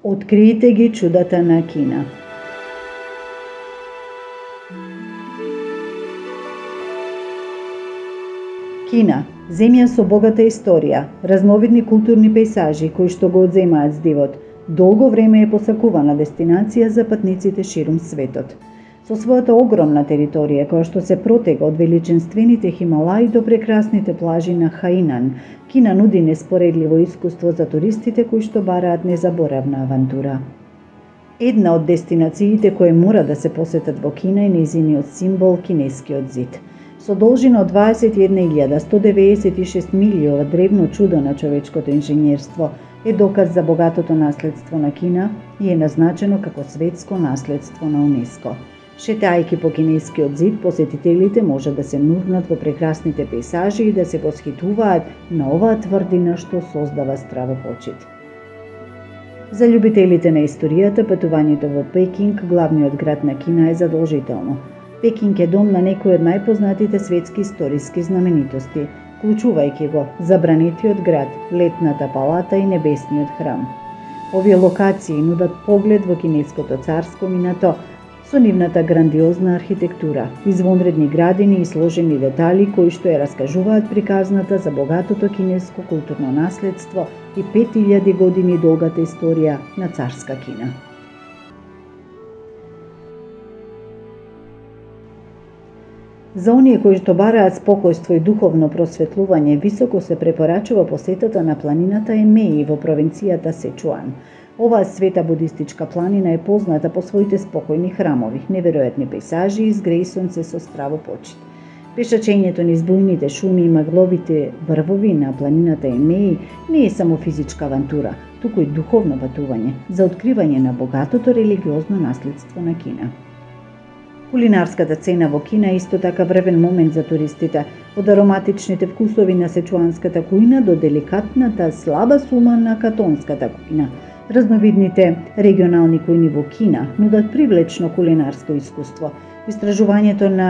Откриете ги чудата на Кина. Кина, земја со богата историја, разновидни културни пејзажи кои што го одземаат здивот, долго време е посакувана дестинација за патниците ширум светот. Со својата огромна територија која што се протега од величенствените Хималаи до прекрасните плажи на Хаинан, Кина нуди неспоредливо искуство за туристите кои што бараат незаборавна авантура. Една од дестинациите кои мора да се посетат во Кина е нејзиниот символ Кинескиот зид. Со должина од 21.196 милји, ова древно чудо на човечкото инженерство е доказ за богатото наследство на Кина и е назначено како светско наследство на УНЕСКО. Шетајќи по Кинескиот зид, посетителите може да се нурнат во прекрасните пејзажи и да се восхитуваат на оваа тврдина што создава стравопочит. За љубителите на историјата, патувањето во Пекинг, главниот град на Кина, е задолжително. Пекинг е дом на некои од најпознатите светски историски знаменитости, вклучувајќи го Забранетиот град, Летната палата и Небесниот храм. Овие локации нудат поглед во кинеското царско минато со нивната грандиозна архитектура, извонредни градини и сложени детали кои што ја раскажуваат приказната за богатото кинеско културно наследство и 5000 години долгата историја на царска Кина. За оние кои што бараат спокојство и духовно просветлување, високо се препорачува посетата на планината Емеи во провинцијата Сечуан. Оваа света будистичка планина е позната по своите спокојни храмови, неверојатни пејзажи и згрејсонце со стравопочит. Пешачењето низ бујните шуми и магловите врвови на планината Емеи не е само физичка авантура, туку и духовно патување за откривање на богатото религиозно наследство на Кина. Кулинарската цена во Кина е исто така врвен момент за туристите, од ароматичните вкусови на сечуанската кујна до деликатната слаба сума на катонската кујна. Разновидните регионални кујни во Кина нудат привлечно кулинарско искуство. Истражувањето на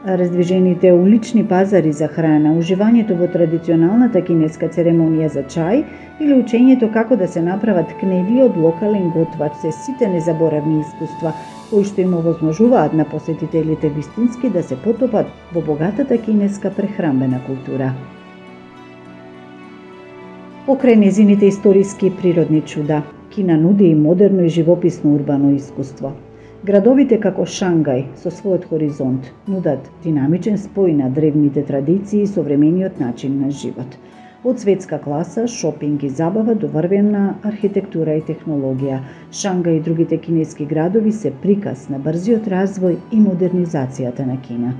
раздвижените улични пазари за храна, уживањето во традиционалната кинеска церемонија за чај или учењето како да се направат кнеди од локален готвач се сите незаборавни искуства кои што им овозможуваат на посетителите вистински да се потопат во богатата кинеска прехранбена култура. Покрај незините историски и природни чуда, Кина нуди и модерно и живописно урбано искуство. Градовите како Шангај со својот хоризонт нудат динамичен спој на древните традиции и современиот начин на живот. Од светска класа, шопинг и забава до врвена архитектура и технологија, Шангај и другите кинески градови се приказ на брзиот развој и модернизацијата на Кина.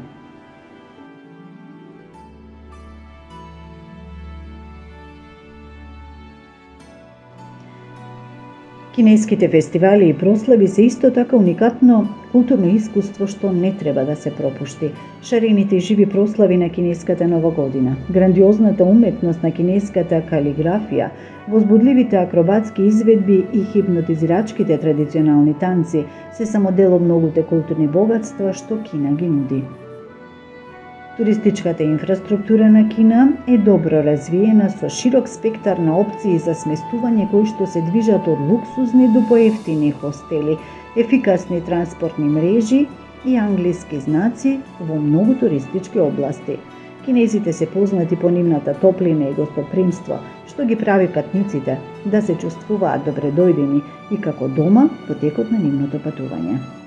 Кинеските фестивали и прослави се исто така уникатно културно искуство што не треба да се пропушти. Шарените и живи прослави на кинеската нова година, грандиозната уметност на кинеската калиграфија, возбудливите акробатски изведби и хипнотизирачките традиционални танци се само дел од многуте културни богатства што Кина ги нуди. Туристичката инфраструктура на Кина е добро развиена со широк спектар на опции за сместување кои што се движат од луксузни до поевтини хостели, ефикасни транспортни мрежи и англиски знаци во многу туристички области. Кинезите се познати по нивната топлина и гостопримство, што ги прави патниците да се чувствуваат добредојдени и како дома во текот на нивното патување.